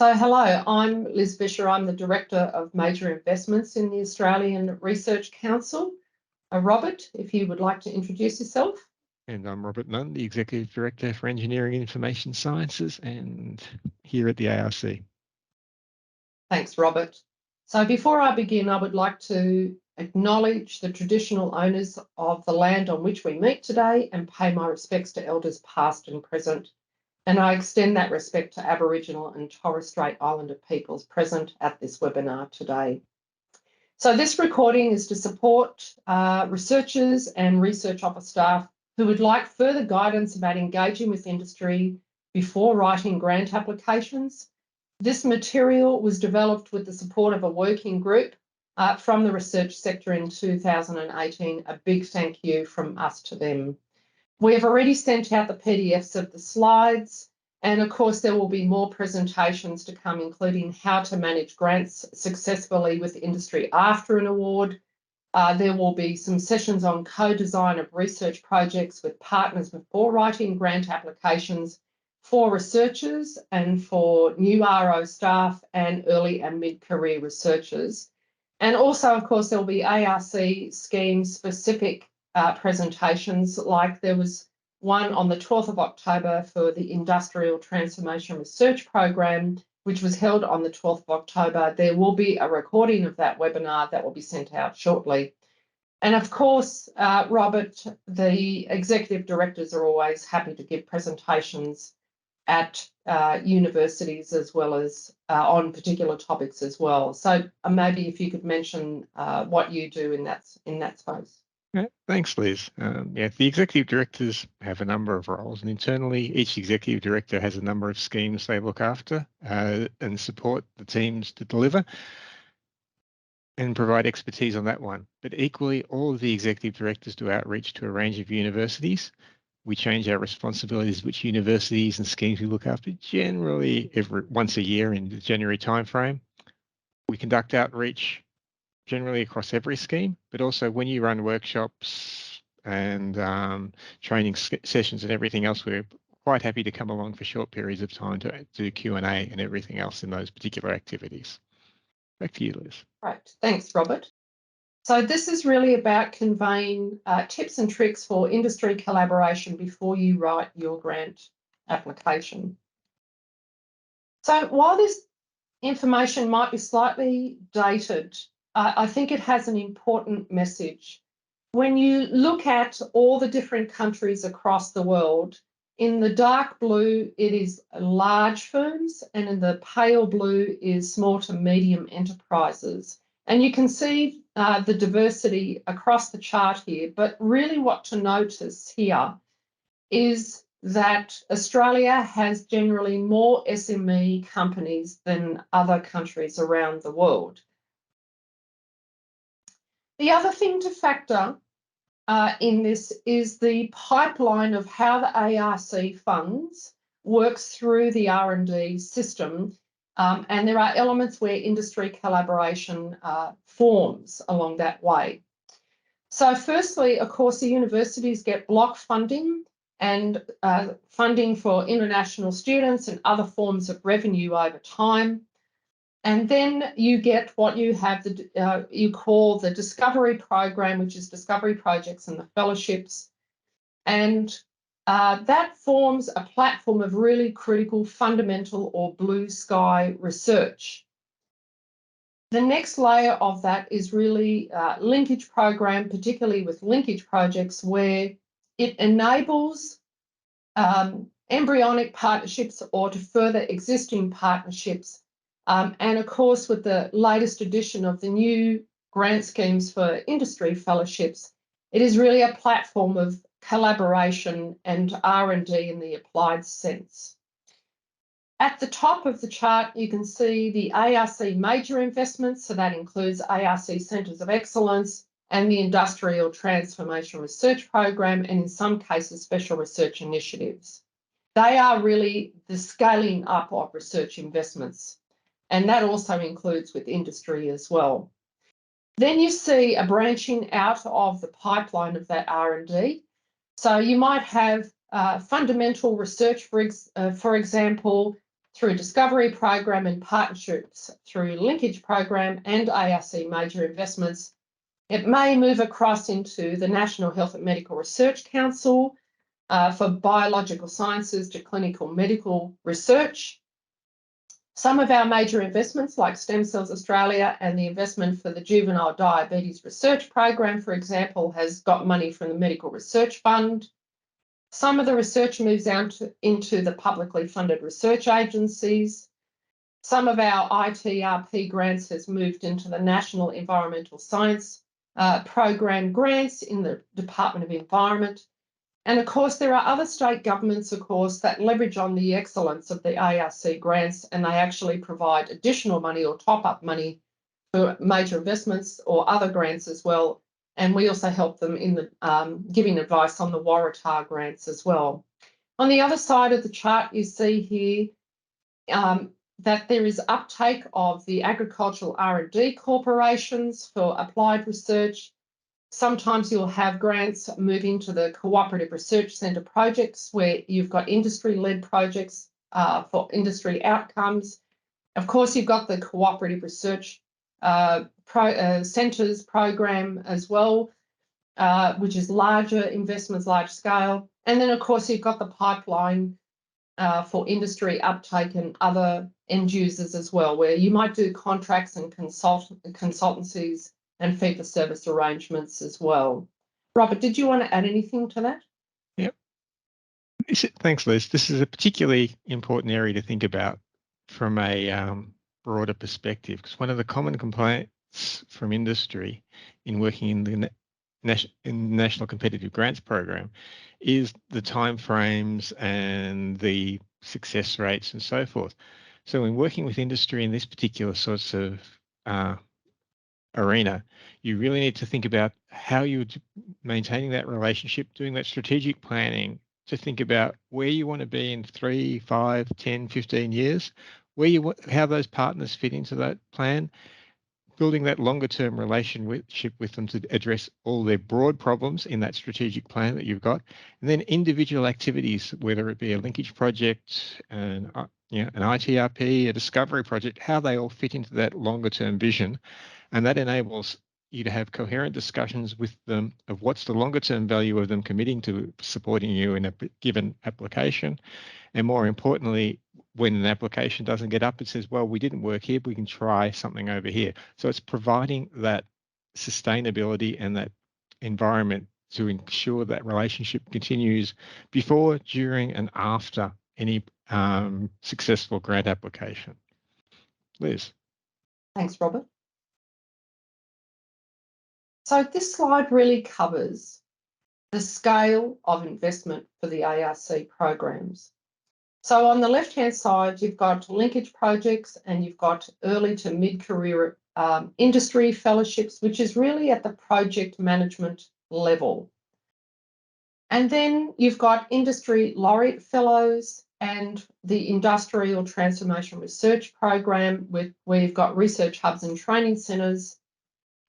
So hello, I'm Liz Fisher. I'm the Director of Major Investments in the Australian Research Council. Robert, if you would like to introduce yourself. And I'm Robert Nunn, the Executive Director for Engineering and Information Sciences, and here at the ARC. Thanks, Robert. So before I begin, I would like to acknowledge the traditional owners of the land on which we meet today and pay my respects to elders past and present. And I extend that respect to Aboriginal and Torres Strait Islander peoples present at this webinar today. So this recording is to support researchers and research office staff who would like further guidance about engaging with industry before writing grant applications. This material was developed with the support of a working group from the research sector in 2018. A big thank you from us to them. We have already sent out the PDFs of the slides, and of course there will be more presentations to come, including how to manage grants successfully with industry after an award. There will be some sessions on co-design of research projects with partners before writing grant applications for researchers and for new RO staff and early and mid-career researchers. And also, of course, there will be ARC scheme-specific presentations, like there was one on the 12th of October for the Industrial Transformation Research Program, which was held on the 12th of October. There will be a recording of that webinar that will be sent out shortly. And of course, Robert, the executive directors are always happy to give presentations at universities as well as on particular topics as well. So maybe if you could mention what you do in that space. Yeah, thanks, Liz. The executive directors have a number of roles, and internally, each executive director has a number of schemes they look after and support the teams to deliver and provide expertise on that one. But equally, all of the executive directors do outreach to a range of universities. We change our responsibilities, which universities and schemes we look after, generally once a year in the January timeframe. We conduct outreach generally across every scheme, but also when you run workshops and training sessions and everything else, we're quite happy to come along for short periods of time to do Q&A and everything else in those particular activities. Back to you, Liz. Right, thanks, Robert. So this is really about conveying tips and tricks for industry collaboration before you write your grant application. So while this information might be slightly dated, I think it has an important message. When you look at all the different countries across the world, in the dark blue, it is large firms, and in the pale blue is small to medium enterprises. And you can see the diversity across the chart here, but really what to notice here is that Australia has generally more SME companies than other countries around the world. The other thing to factor in this is the pipeline of how the ARC funds works through the R&D system, and there are elements where industry collaboration forms along that way. So firstly, of course, the universities get block funding and funding for international students and other forms of revenue over time. And then you get what you have, you call the discovery program, which is discovery projects and the fellowships. And that forms a platform of really critical fundamental or blue sky research. The next layer of that is really linkage program, particularly with linkage projects, where it enables embryonic partnerships or to further existing partnerships. And of course, with the latest edition of the new grant schemes for industry fellowships, it is really a platform of collaboration and R&D in the applied sense. At the top of the chart, you can see the ARC major investments, so that includes ARC Centres of Excellence and the Industrial Transformation Research Program, and in some cases, special research initiatives. They are really the scaling up of research investments, and that also includes with industry as well. Then you see a branching out of the pipeline of that R&D. So you might have fundamental research, for example, through Discovery Program and partnerships through Linkage Program and ARC major investments, it may move across into the National Health and Medical Research Council for biological sciences to clinical medical research. Some of our major investments, like Stem Cells Australia and the investment for the Juvenile Diabetes Research Program, for example, has got money from the Medical Research Fund. Some of the research moves out into the publicly funded research agencies. Some of our ITRP grants has moved into the National Environmental Science Program grants in the Department of Environment. And of course, there are other state governments, of course, that leverage on the excellence of the ARC grants, and they actually provide additional money or top-up money for major investments or other grants as well. And we also help them in the giving advice on the Waratah grants as well. On the other side of the chart, you see here that there is uptake of the agricultural R&D corporations for applied research. Sometimes you'll have grants moving to the Cooperative Research Centre projects where you've got industry-led projects for industry outcomes. Of course, you've got the Cooperative Research Centres program as well, which is larger investments, large scale. And then, of course, you've got the pipeline for industry uptake and other end users as well, where you might do contracts and consultancies and fee-for-service arrangements as well. Robert, did you want to add anything to that? Yep. Thanks, Liz. This is a particularly important area to think about from a broader perspective, because one of the common complaints from industry in working in the National Competitive Grants Program is the timeframes and the success rates and so forth. So in working with industry in this particular sorts of arena, you really need to think about how you're maintaining that relationship, doing that strategic planning to think about where you want to be in 3, 5, 10, 15 years, how those partners fit into that plan, building that longer term relationship with them to address all their broad problems in that strategic plan that you've got, and then individual activities, whether it be a linkage project, an ITRP, a discovery project, how they all fit into that longer term vision. And that enables you to have coherent discussions with them of what's the longer term value of them committing to supporting you in a given application. And more importantly, when an application doesn't get up, it says, well, we didn't work here, we can try something over here. So it's providing that sustainability and that environment to ensure that relationship continues before, during, and after any successful grant application. Liz. Thanks, Robert. So this slide really covers the scale of investment for the ARC programs. So on the left-hand side, you've got linkage projects and you've got early to mid-career industry fellowships, which is really at the project management level. And then you've got industry laureate fellows and the industrial transformation research program where you've got research hubs and training centres,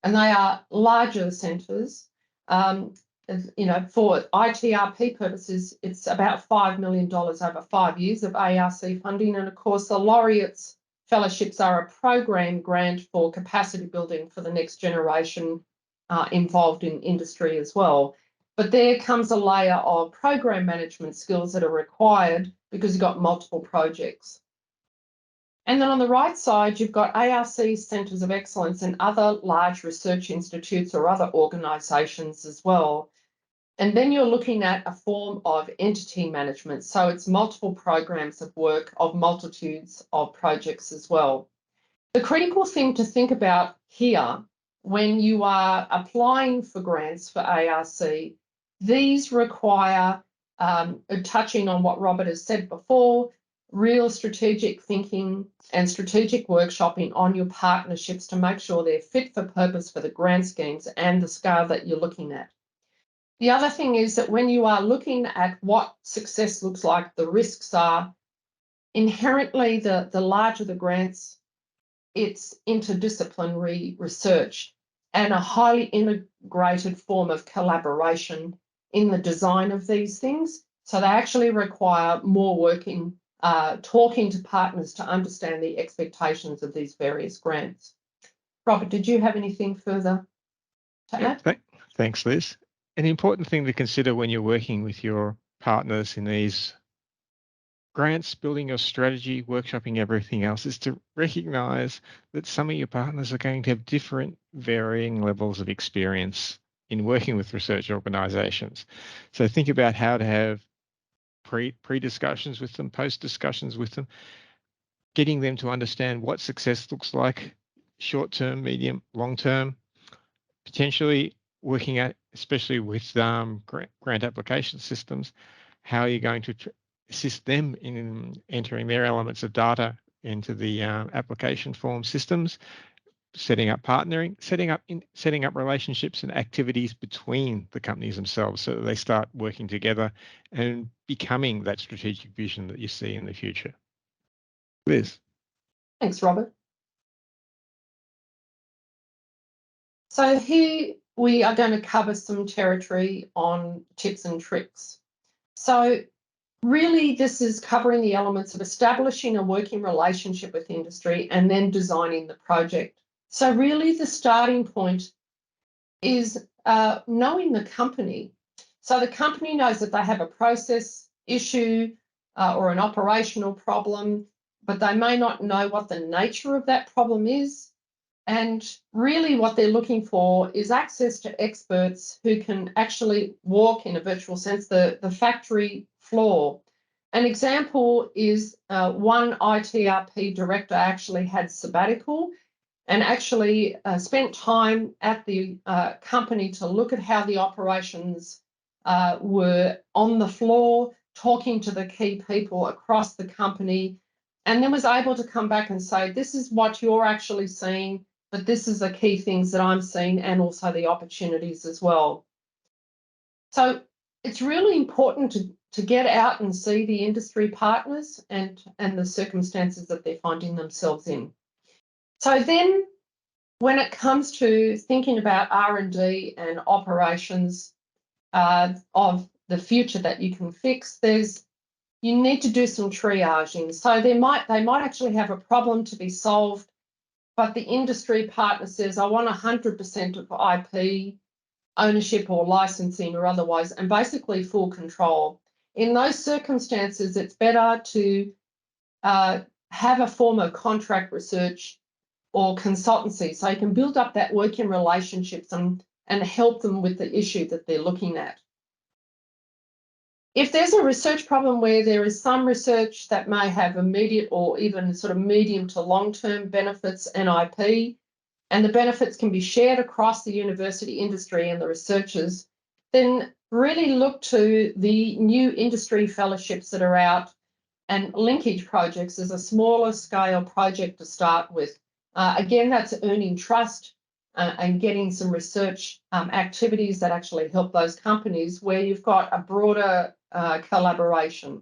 and they are larger centres. For ITRP purposes, it's about $5 million over 5 years of ARC funding. And of course, the laureates fellowships are a program grant for capacity building for the next generation involved in industry as well. But there comes a layer of program management skills that are required because you've got multiple projects. And then on the right side, you've got ARC Centres of Excellence and other large research institutes or other organisations as well. And then you're looking at a form of entity management. So it's multiple programs of work of multitudes of projects as well. The critical thing to think about here when you are applying for grants for ARC, these require, touching on what Robert has said before, real strategic thinking and strategic workshopping on your partnerships to make sure they're fit for purpose for the grant schemes and the scale that you're looking at. The other thing is that when you are looking at what success looks like, the risks are inherently the larger the grants, it's interdisciplinary research and a highly integrated form of collaboration in the design of these things. So they actually require more working talking to partners to understand the expectations of these various grants. Robert, did you have anything further to add? Thanks, Liz. An important thing to consider when you're working with your partners in these grants, building your strategy, workshopping everything else, is to recognize that some of your partners are going to have different varying levels of experience in working with research organizations. So think about how to have pre-discussions with them, post-discussions with them, getting them to understand what success looks like, short-term, medium, long-term, potentially working at, especially with grant application systems, how you're going to assist them in entering their elements of data into the application form systems, setting up partnering, setting up relationships and activities between the companies themselves so that they start working together and becoming that strategic vision that you see in the future. Liz. Thanks, Robert. So here we are going to cover some territory on tips and tricks. So really, this is covering the elements of establishing a working relationship with industry and then designing the project. So really, the starting point is knowing the company. So the company knows that they have a process issue or an operational problem, but they may not know what the nature of that problem is. And really what they're looking for is access to experts who can actually walk, in a virtual sense, the factory floor. An example is one ITRP director actually had sabbatical and actually spent time at the company to look at how the operations were on the floor, talking to the key people across the company, and then was able to come back and say, this is what you're actually seeing, but this is the key things that I'm seeing and also the opportunities as well. So it's really important to get out and see the industry partners and the circumstances that they're finding themselves in. So then when it comes to thinking about R&D and operations of the future that you can fix, you need to do some triaging. So they might actually have a problem to be solved, but the industry partner says, I want 100% of IP ownership or licensing or otherwise, and basically full control. In those circumstances, it's better to have a form of contract research or consultancy so you can build up that working relationships and help them with the issue that they're looking at. If there's a research problem where there is some research that may have immediate or even sort of medium to long-term benefits and IP, and the benefits can be shared across the university industry and the researchers, then really look to the new industry fellowships that are out, and linkage projects is a smaller scale project to start with. Again, that's earning trust and getting some research activities that actually help those companies where you've got a broader collaboration.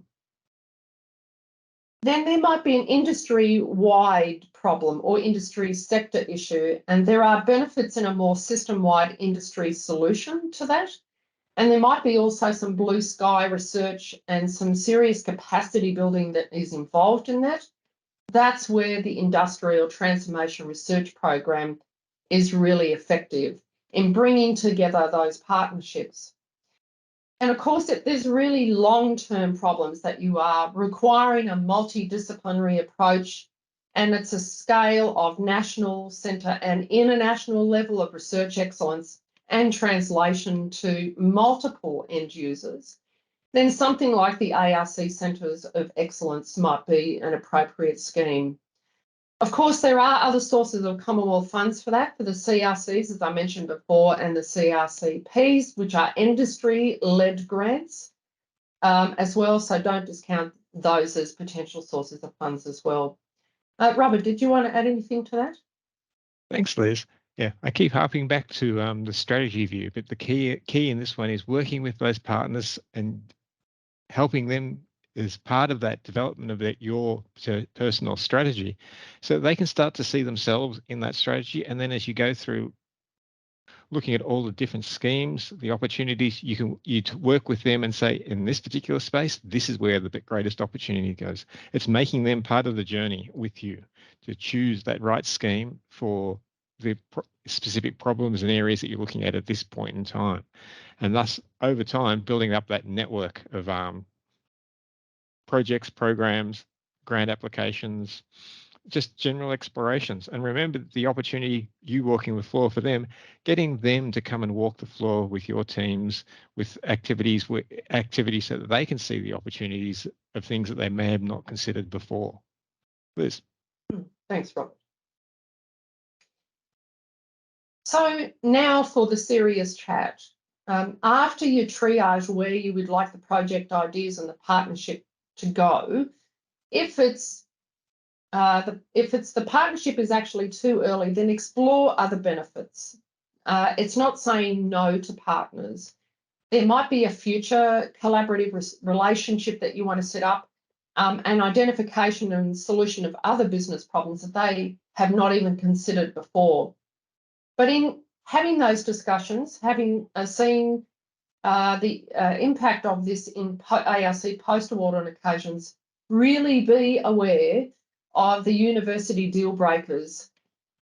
Then there might be an industry-wide problem or industry sector issue, and there are benefits in a more system-wide industry solution to that. And there might be also some blue sky research and some serious capacity building that is involved in that. That's where the Industrial Transformation Research Program is really effective in bringing together those partnerships. And of course, there's really long-term problems that you are requiring a multidisciplinary approach, and it's a scale of national, centre and international level of research excellence and translation to multiple end users. Then something like the ARC Centres of Excellence might be an appropriate scheme. Of course, there are other sources of Commonwealth funds for that, for the CRCs, as I mentioned before, and the CRCPs, which are industry-led grants as well, so don't discount those as potential sources of funds as well. Robert, did you want to add anything to that? Thanks, Liz. Yeah, I keep harping back to the strategy view, but the key in this one is working with those partners and helping them as part of that development of your personal strategy, so they can start to see themselves in that strategy. And then as you go through looking at all the different schemes, the opportunities. You work with them and say, in this particular space, this is where the greatest opportunity goes. It's making them part of the journey with you to choose that right scheme for the specific problems and areas that you're looking at this point in time. And thus, over time, building up that network of projects, programs, grant applications, just general explorations. And remember the opportunity, you walking the floor for them, getting them to come and walk the floor with your teams, with activities so that they can see the opportunities of things that they may have not considered before. Liz. Thanks, Robert. So now for the serious chat. After you triage where you would like the project ideas and the partnership to go, if it's the partnership is actually too early, then explore other benefits. It's not saying no to partners. There might be a future collaborative relationship that you want to set up, and identification and solution of other business problems that they have not even considered before. But in having those discussions, having seen the impact of this in ARC post-award on occasions, really be aware of the university deal breakers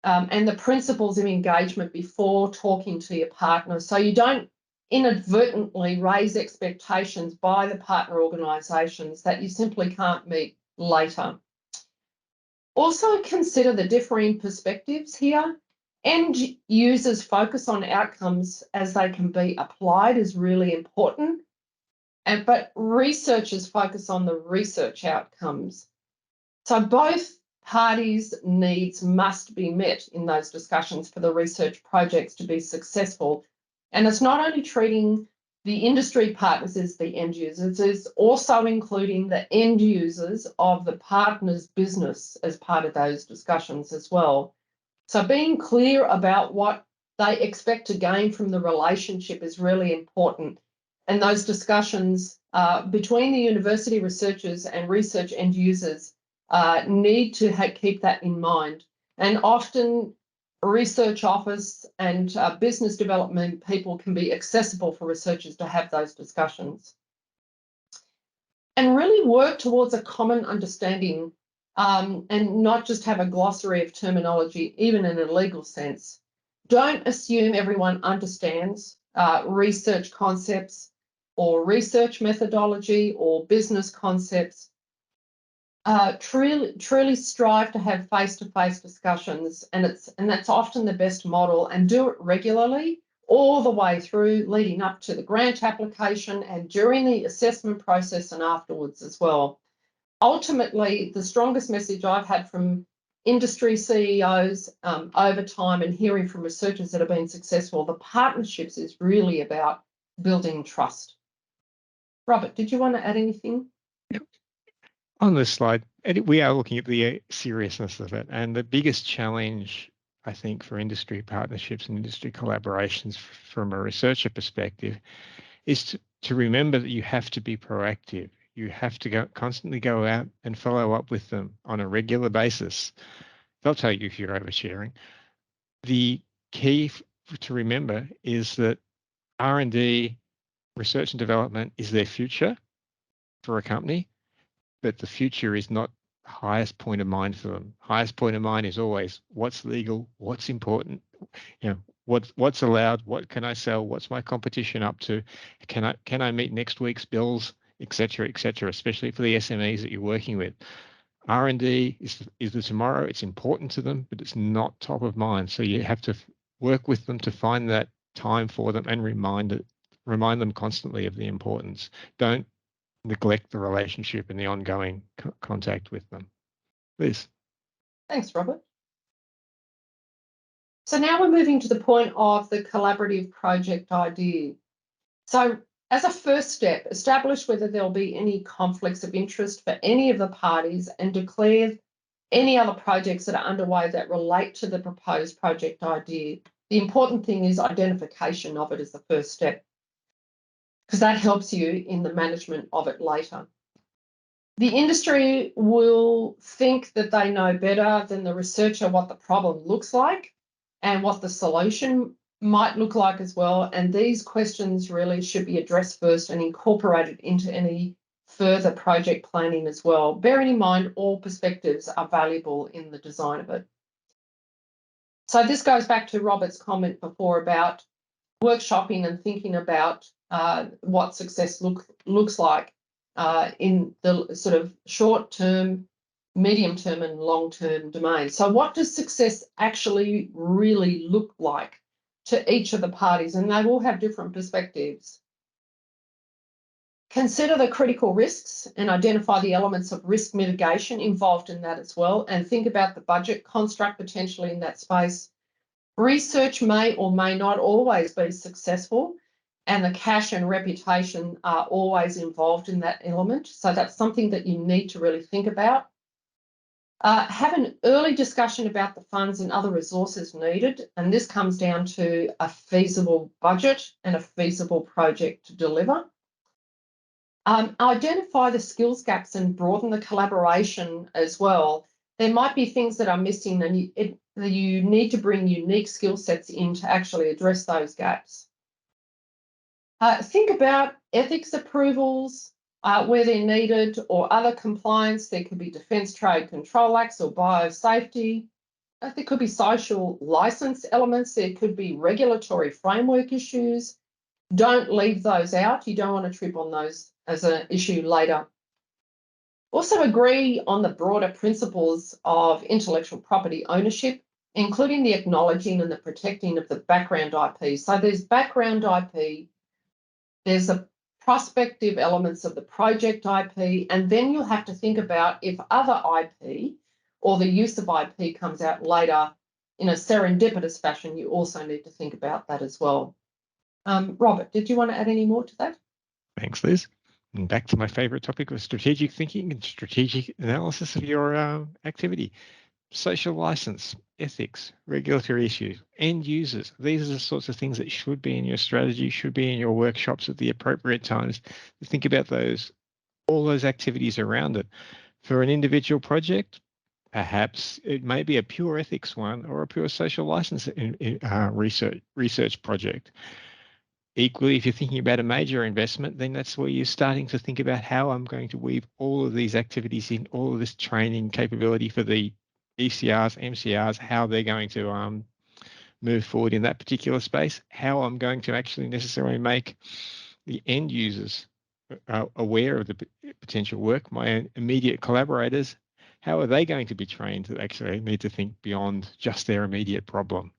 and the principles of engagement before talking to your partner, so you don't inadvertently raise expectations by the partner organisations that you simply can't meet later. Also consider the differing perspectives here. End users' focus on outcomes as they can be applied is really important, but researchers focus on the research outcomes. So both parties' needs must be met in those discussions for the research projects to be successful. And it's not only treating the industry partners as the end users, it's also including the end users of the partner's business as part of those discussions as well. So being clear about what they expect to gain from the relationship is really important. And those discussions between the university researchers and research end users need to keep that in mind. And often research office and business development people can be accessible for researchers to have those discussions. And really work towards a common understanding and not just have a glossary of terminology, even in a legal sense. Don't assume everyone understands research concepts or research methodology or business concepts. Truly strive to have face-to-face discussions, and that's often the best model, and do it regularly all the way through, leading up to the grant application and during the assessment process and afterwards as well. Ultimately, the strongest message I've had from industry CEOs over time and hearing from researchers that have been successful, the partnerships is really about building trust. Robert, did you want to add anything? Yep. On this slide, we are looking at the seriousness of it, and the biggest challenge, I think, for industry partnerships and industry collaborations from a researcher perspective is to remember that you have to be proactive. You have to constantly go out and follow up with them on a regular basis. They'll tell you if you're oversharing. The key to remember is that R&D, research and development, is their future for a company, but the future is not highest point of mind for them. Highest point of mind is always what's legal, what's important, what's allowed, what can I sell, what's my competition up to, can I meet next week's bills, etc., especially for the SMEs that you're working with. R&D is the tomorrow. It's important to them, but it's not top of mind. So you have to work with them to find that time for them and remind them constantly of the importance. Don't neglect the relationship and the ongoing contact with them. Liz. Thanks, Robert. So now we're moving to the point of the collaborative project idea. So as a first step, establish whether there'll be any conflicts of interest for any of the parties and declare any other projects that are underway that relate to the proposed project idea. The important thing is identification of it as the first step, because that helps you in the management of it later. The industry will think that they know better than the researcher what the problem looks like and what the solution might look like as well. And these questions really should be addressed first and incorporated into any further project planning as well. Bearing in mind all perspectives are valuable in the design of it. So this goes back to Robert's comment before about workshopping and thinking about what success looks like in the sort of short term, medium term and long term domain. So what does success actually really look like to each of the parties? And they will have different perspectives. Consider the critical risks and identify the elements of risk mitigation involved in that as well, and think about the budget construct potentially in that space. Research may or may not always be successful, and the cash and reputation are always involved in that element. So that's something that you need to really think about. Have an early discussion about the funds and other resources needed, and this comes down to a feasible budget and a feasible project to deliver. Identify the skills gaps and broaden the collaboration as well. There might be things that are missing, and you need to bring unique skill sets in to actually address those gaps. Think about ethics approvals where they're needed, or other compliance. There could be Defence Trade Control Acts or biosafety. There could be social licence elements. There could be regulatory framework issues. Don't leave those out. You don't want to trip on those as an issue later. Also agree on the broader principles of intellectual property ownership, including the acknowledging and the protecting of the background IP. So there's background IP, there's the prospective elements of the project IP, and then you'll have to think about if other IP or the use of IP comes out later in a serendipitous fashion, you also need to think about that as well. Robert, did you want to add any more to that? Thanks, Liz. And back to my favourite topic of strategic thinking and strategic analysis of your activity. Social license, ethics, regulatory issues, end users. These are the sorts of things that should be in your strategy, should be in your workshops at the appropriate times to think about all those activities around it. For an individual project, perhaps it may be a pure ethics one or a pure social license research project. Equally, if you're thinking about a major investment, then that's where you're starting to think about how I'm going to weave all of these activities in, all of this training capability for the ECRs, MCRs, how they're going to move forward in that particular space, how I'm going to actually necessarily make the end users aware of the potential work, my immediate collaborators, how are they going to be trained to actually need to think beyond just their immediate problem?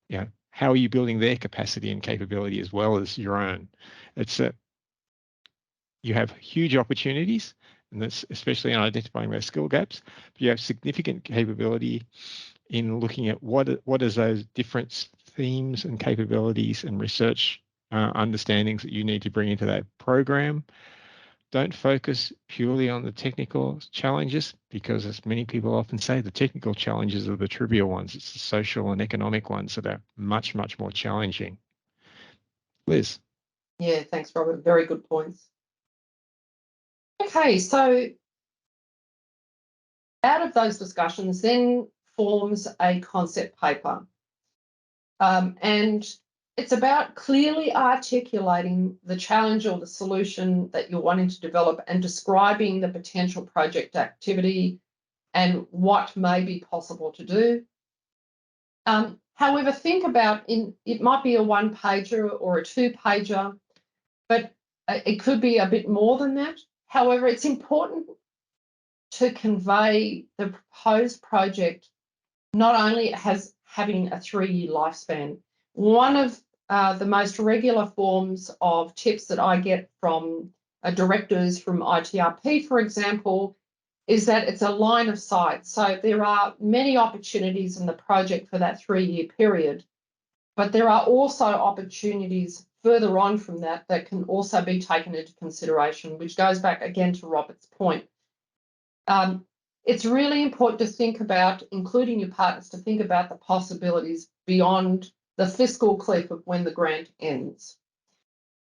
Yeah. How are you building their capacity and capability as well as your own? You have huge opportunities, and that's especially in identifying those skill gaps. But you have significant capability in looking at what is those different themes and capabilities and research understandings that you need to bring into that program. Don't focus purely on the technical challenges, because as many people often say, the technical challenges are the trivial ones. It's the social and economic ones that are much, much more challenging. Liz. Yeah, thanks, Robert. Very good points. Okay, so out of those discussions then forms a concept paper. And it's about clearly articulating the challenge or the solution that you're wanting to develop and describing the potential project activity and what may be possible to do. However, think about it might be a one-pager or a two-pager, but it could be a bit more than that. However, it's important to convey the proposed project not only as having a 3-year lifespan. One of the most regular forms of tips that I get from directors from ITRP, for example, is that it's a line of sight. So there are many opportunities in the project for that 3-year period, but there are also opportunities further on from that that can also be taken into consideration, which goes back again to Robert's point. It's really important to think about, including your partners, to think about the possibilities beyond the fiscal cliff of when the grant ends.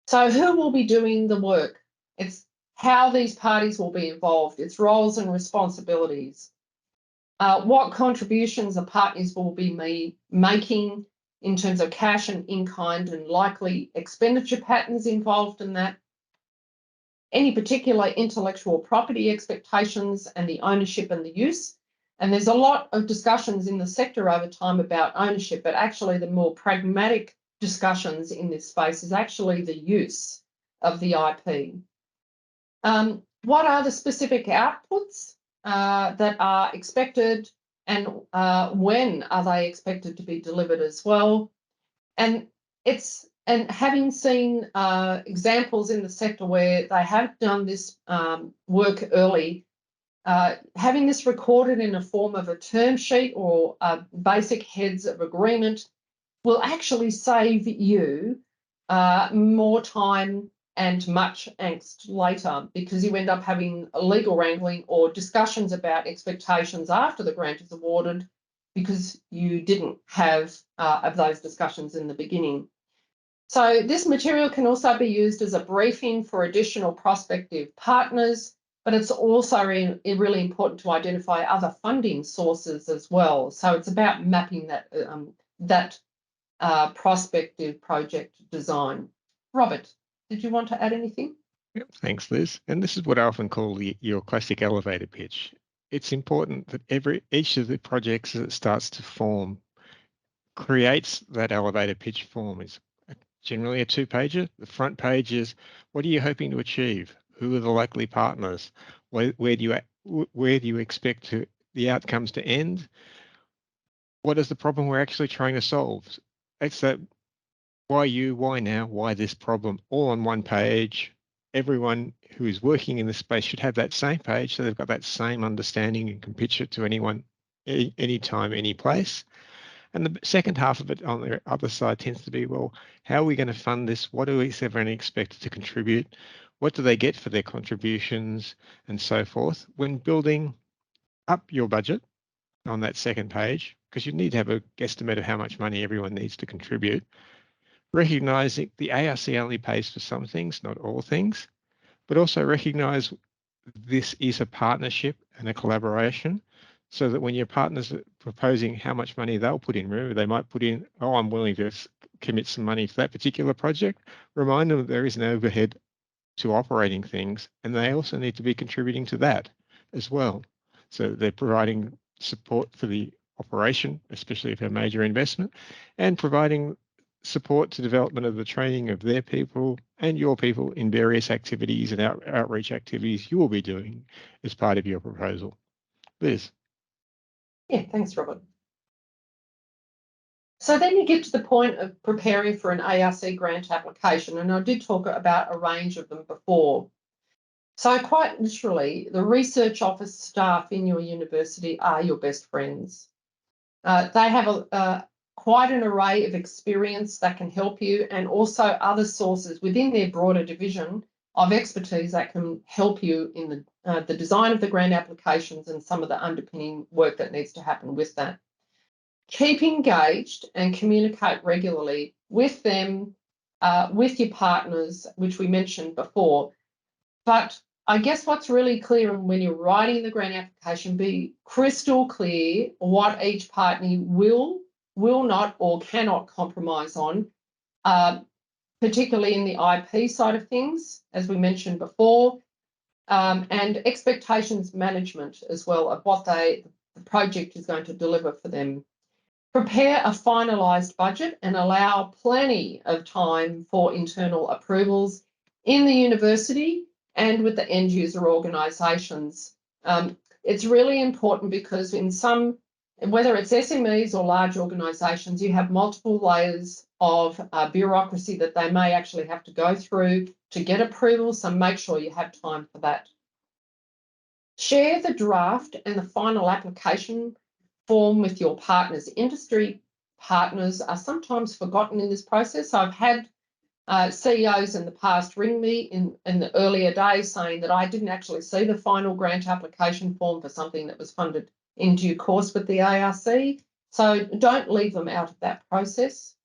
So who will be doing the work? It's how these parties will be involved, its roles and responsibilities, what contributions the partners will be making in terms of cash and in-kind and likely expenditure patterns involved in that, any particular intellectual property expectations and the ownership and the use. And there's a lot of discussions in the sector over time about ownership, but actually the more pragmatic discussions in this space is actually the use of the IP. What are the specific outputs that are expected, and when are they expected to be delivered as well? And having seen examples in the sector where they have done this work early, having this recorded in a form of a term sheet or basic heads of agreement will actually save you more time and much angst later, because you end up having a legal wrangling or discussions about expectations after the grant is awarded because you didn't have of those discussions in the beginning. So this material can also be used as a briefing for additional prospective partners, but it's also really important to identify other funding sources as well. So it's about mapping that prospective project design. Robert, did you want to add anything? Yep, thanks, Liz. And this is what I often call your classic elevator pitch. It's important that each of the projects as it starts to form creates that elevator pitch form. It's generally a two-pager. The front page is, what are you hoping to achieve? Who are the likely partners? Where do you expect the outcomes to end? What is the problem we're actually trying to solve? That's that. Why you? Why now? Why this problem? All on one page. Everyone who is working in this space should have that same page, so they've got that same understanding and can pitch it to anyone, anytime, any place. And the second half of it on the other side tends to be, well, how are we going to fund this? What do everyone expect to contribute? What do they get for their contributions, and so forth? When building up your budget on that second page, because you need to have a guesstimate of how much money everyone needs to contribute, recognizing the ARC only pays for some things, not all things, but also recognize this is a partnership and a collaboration, so that when your partners are proposing how much money they'll put in, remember they might put in, oh, I'm willing to commit some money for that particular project, remind them that there is an overhead to operating things, and they also need to be contributing to that as well. So they're providing support for the operation, especially if a major investment, and providing support to development of the training of their people and your people in various activities and outreach activities you will be doing as part of your proposal. Liz. Yeah, thanks, Robert. So then you get to the point of preparing for an ARC grant application, and I did talk about a range of them before. So quite literally, the research office staff in your university are your best friends. They have quite an array of experience that can help you, and also other sources within their broader division of expertise that can help you in the design of the grant applications and some of the underpinning work that needs to happen with that. Keep engaged and communicate regularly with them, with your partners, which we mentioned before. But I guess what's really clear when you're writing the grant application, be crystal clear what each party will not or cannot compromise on, particularly in the IP side of things, as we mentioned before, and expectations management as well of what the project is going to deliver for them. Prepare a finalised budget and allow plenty of time for internal approvals in the university and with the end user organisations. It's really important because in some, whether it's SMEs or large organisations, you have multiple layers of bureaucracy that they may actually have to go through to get approval, so make sure you have time for that. Share the draft and the final application form with your partners. Industry partners are sometimes forgotten in this process. I've had CEOs in the past ring me in the earlier days saying that I didn't actually see the final grant application form for something that was funded in due course with the ARC. So don't leave them out of that process.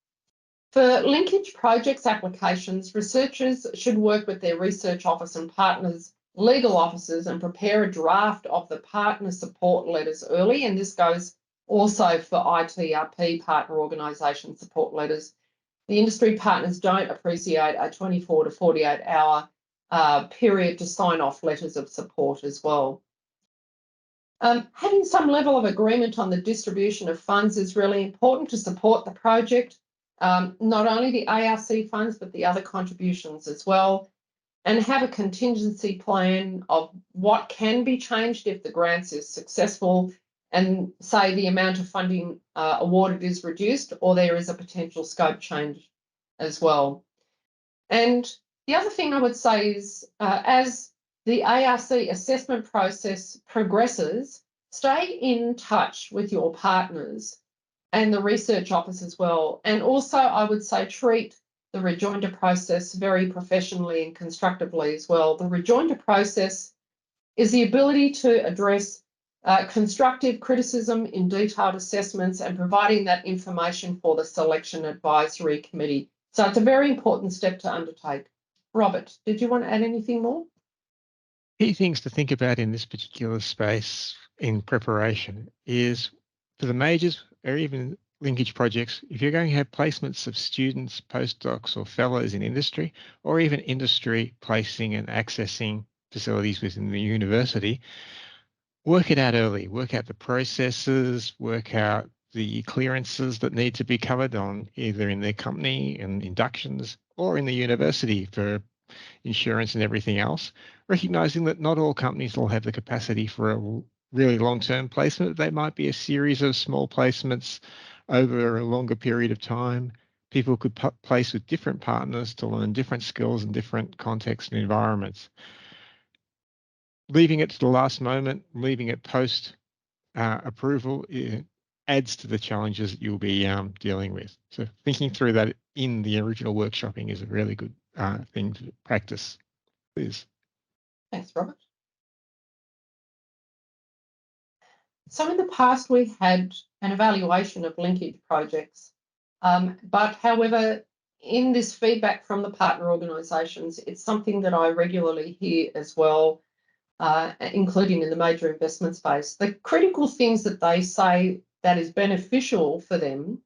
For linkage projects applications, researchers should work with their research office and partners, legal officers, and prepare a draft of the partner support letters early. And this goes also for ITRP partner organisation support letters. The industry partners don't appreciate a 24 to 48 hour period to sign off letters of support as well. Having some level of agreement on the distribution of funds is really important to support the project, not only the ARC funds, but the other contributions as well, and have a contingency plan of what can be changed if the grants is successful and say the amount of funding awarded is reduced, or there is a potential scope change as well. And the other thing I would say is as the ARC assessment process progresses, stay in touch with your partners and the research office as well. And also, I would say treat the rejoinder process very professionally and constructively as well. The rejoinder process is the ability to address constructive criticism in detailed assessments and providing that information for the selection advisory committee. So it's a very important step to undertake. Robert, did you want to add anything more? Key things to think about in this particular space in preparation is for the majors or even linkage projects, if you're going to have placements of students, postdocs or fellows in industry, or even industry placing and accessing facilities within the university, work it out early, work out the processes, work out the clearances that need to be covered on either in their company and inductions or in the university for insurance and everything else, recognizing that not all companies will have the capacity for a really long-term placement. They might be a series of small placements over a longer period of time. People could place with different partners to learn different skills in different contexts and environments. Leaving it to the last moment, leaving it post approval, adds to the challenges that you'll be dealing with. So thinking through that in the original workshopping is a really good thing to practice. Please. Thanks, Robert. So in the past, we had an evaluation of linkage projects, but however, in this feedback from the partner organisations, it's something that I regularly hear as well, including in the major investment space. The critical things that they say that is beneficial for them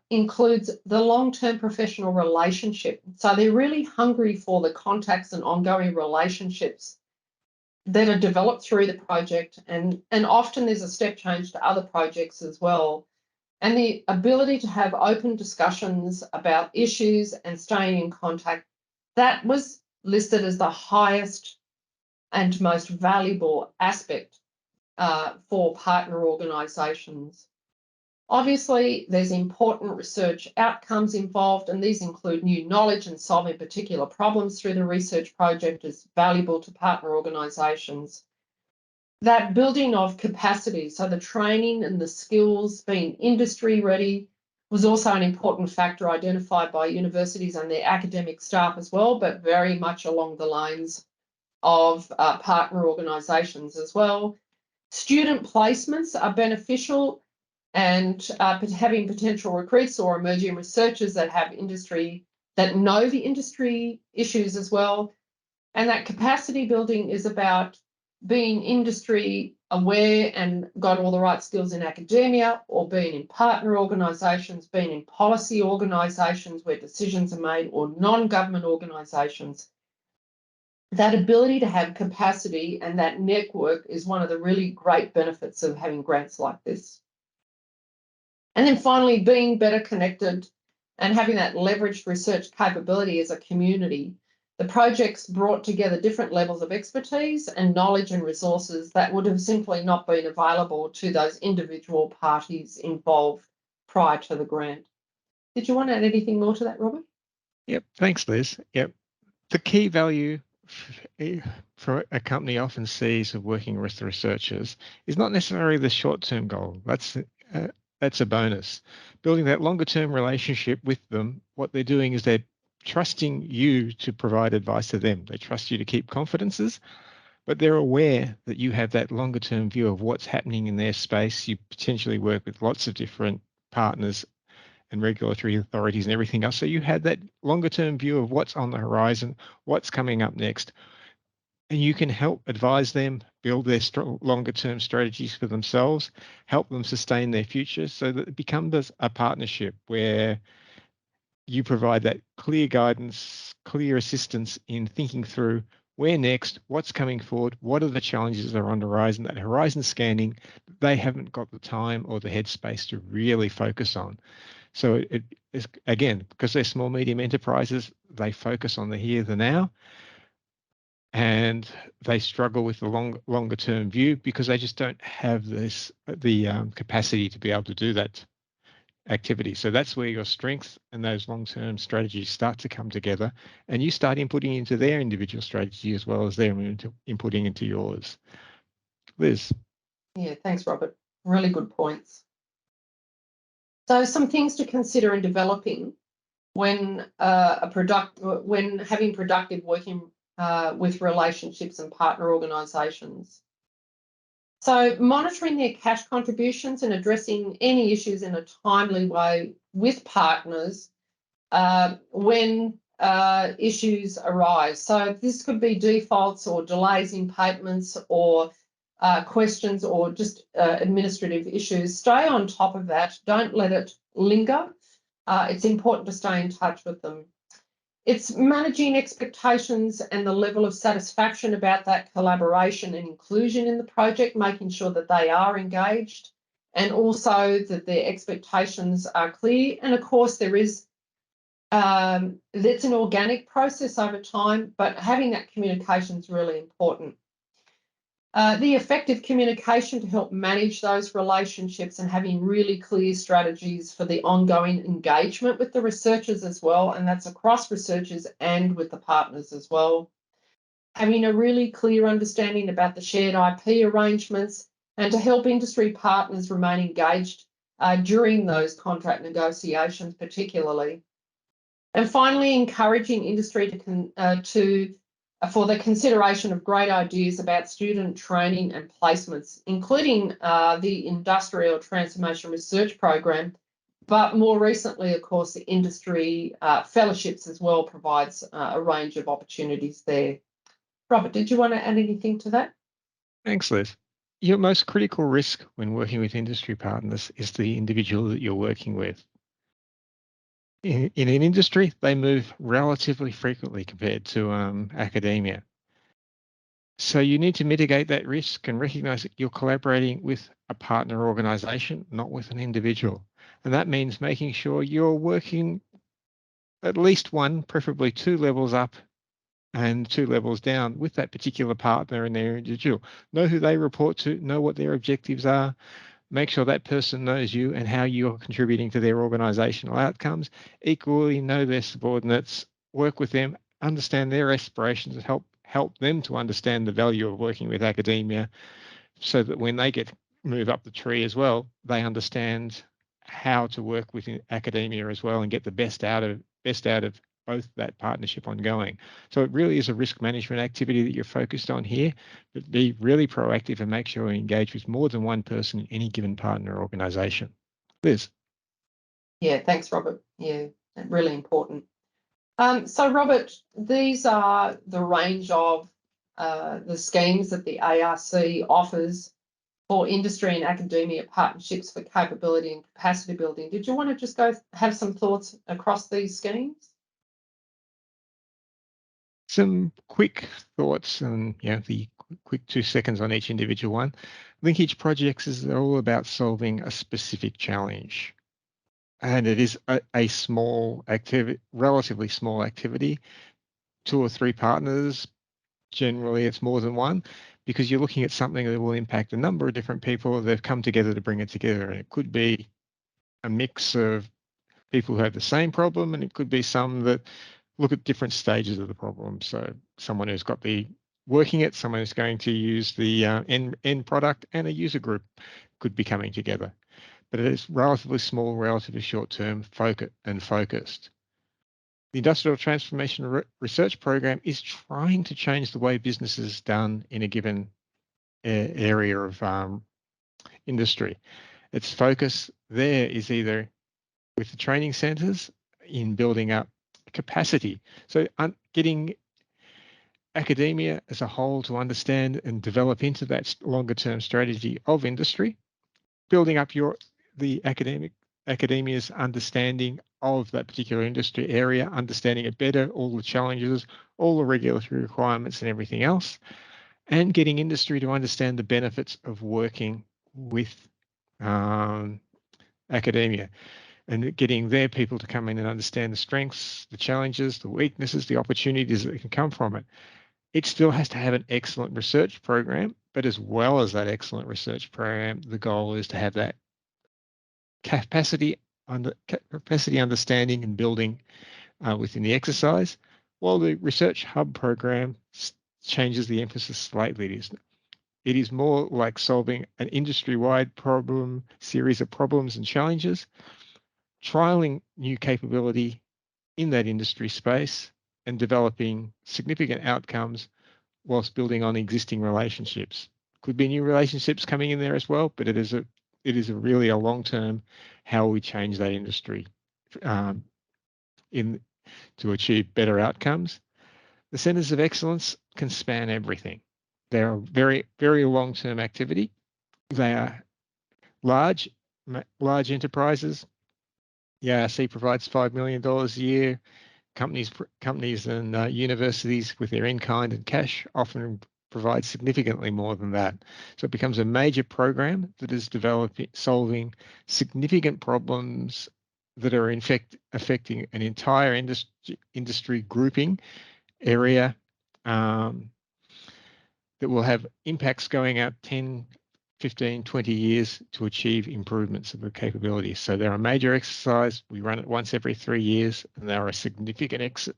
includes the long-term professional relationship. So they're really hungry for the contacts and ongoing relationships that are developed through the project, and often there's a step change to other projects as well. And the ability to have open discussions about issues and staying in contact, that was listed as the highest and most valuable aspect for partner organisations. Obviously, there's important research outcomes involved, and these include new knowledge and solving particular problems through the research project is valuable to partner organisations. That building of capacity, so the training and the skills, being industry ready, was also an important factor identified by universities and their academic staff as well, but very much along the lines of partner organisations as well. Student placements are beneficial, and having potential recruits or emerging researchers that have industry, that know the industry issues as well. And that capacity building is about being industry aware and got all the right skills in academia, or being in partner organisations, being in policy organisations where decisions are made, or non-government organisations. That ability to have capacity and that network is one of the really great benefits of having grants like this. And then finally, being better connected and having that leveraged research capability as a community. The projects brought together different levels of expertise and knowledge and resources that would have simply not been available to those individual parties involved prior to the grant. Did you want to add anything more to that, Robert? Yep, thanks, Liz. Yep. The key value for a company often sees of working with the researchers is not necessarily the short-term goal. That's a bonus. Building that longer-term relationship with them, what they're doing is they're trusting you to provide advice to them. They trust you to keep confidences, but they're aware that you have that longer-term view of what's happening in their space. You potentially work with lots of different partners and regulatory authorities and everything else. So you had that longer-term view of what's on the horizon, what's coming up next. and you can help advise them build their longer term strategies for themselves, help them sustain their future, so that it becomes a partnership where you provide that clear guidance, clear assistance in thinking through where next, what's coming forward, what are the challenges that are on the horizon, that horizon scanning they haven't got the time or the headspace to really focus on. So it is, again, because they're small, medium enterprises, they focus on the here, the now, and they struggle with the longer term view because they just don't have the capacity to be able to do that activity. So that's where your strengths and those long-term strategies start to come together, and you start inputting into their individual strategy as well as they're inputting into yours. Liz. Yeah, thanks, Robert. Really good points. So some things to consider in developing when when having productive working with relationships and partner organisations. So monitoring their cash contributions and addressing any issues in a timely way with partners when issues arise. So this could be defaults or delays in payments or questions or just administrative issues. Stay on top of that. Don't let it linger. It's important to stay in touch with them. It's managing expectations and the level of satisfaction about that collaboration and inclusion in the project, making sure that they are engaged and also that their expectations are clear. And of course, that's an organic process over time, but having that communication is really important. The effective communication to help manage those relationships and having really clear strategies for the ongoing engagement with the researchers as well, and that's across researchers and with the partners as well. Having a really clear understanding about the shared IP arrangements and to help industry partners remain engaged during those contract negotiations particularly. And finally, encouraging industry for the consideration of great ideas about student training and placements, including the Industrial Transformation Research Program, but more recently, of course, the industry fellowships as well provides a range of opportunities there. Robert, did you want to add anything to that? Thanks, Liz. Your most critical risk when working with industry partners is the individual that you're working with. In an industry, they move relatively frequently compared to academia. So you need to mitigate that risk and recognize that you're collaborating with a partner organization, not with an individual. And that means making sure you're working at least one, preferably 2 levels up and 2 levels down with that particular partner and their individual. Know who they report to, know what their objectives are, make sure that person knows you and how you're contributing to their organizational outcomes. Equally, know their subordinates, work with them, understand their aspirations, and help them to understand the value of working with academia, so that when they move up the tree as well, they understand how to work with academia as well and get the best out of both that partnership ongoing. So it really is a risk management activity that you're focused on here, but be really proactive and make sure you engage with more than one person in any given partner organization. Liz. Yeah, thanks, Robert. Yeah, really important. So, Robert, these are the range of the schemes that the ARC offers for industry and academia partnerships for capability and capacity building. Did you want to just go have some thoughts across these schemes? Some quick thoughts and the quick 2 seconds on each individual one. Linkage projects is all about solving a specific challenge. And it is a small activity, relatively small activity, 2 or 3 partners. Generally, it's more than one, because you're looking at something that will impact a number of different people. They've come together to bring it together. And it could be a mix of people who have the same problem, and it could be some that look at different stages of the problem. So someone who's got working it, someone who's going to use the end product, and a user group could be coming together. But it is relatively small, relatively short-term, focused. The Industrial Transformation Research Program is trying to change the way business is done in a given area of industry. Its focus there is either with the training centres in building up capacity. So getting academia as a whole to understand and develop into that longer term strategy of industry, building up the academia's understanding of that particular industry area, understanding it better, all the challenges, all the regulatory requirements and everything else, and getting industry to understand the benefits of working with academia, and getting their people to come in and understand the strengths, the challenges, the weaknesses, the opportunities that can come from it. It still has to have an excellent research program, but as well as that excellent research program, the goal is to have that capacity understanding and building within the exercise, while the research hub program changes the emphasis slightly. It is more like solving an industry-wide series of problems and challenges, trialing new capability in that industry space, and developing significant outcomes whilst building on existing relationships. Could be new relationships coming in there as well, but it is really a long-term how we change that industry to achieve better outcomes. The centres of excellence can span everything. They're a very, very long-term activity. They are large enterprises. The ARC provides $5 million a year. Companies and universities with their in-kind and cash often provide significantly more than that. So it becomes a major program that is solving significant problems that are in fact affecting an entire industry grouping area that will have impacts going out 10, 15, 20 years to achieve improvements of the capabilities. So they're a major exercise. We run it once every 3 years, and they're a significant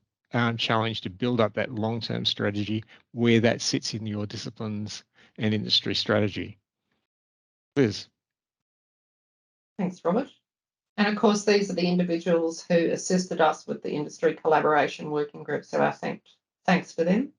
challenge to build up that long-term strategy where that sits in your disciplines and industry strategy. Liz. Thanks, Robert. And of course, these are the individuals who assisted us with the industry collaboration working group. So our thanks for them.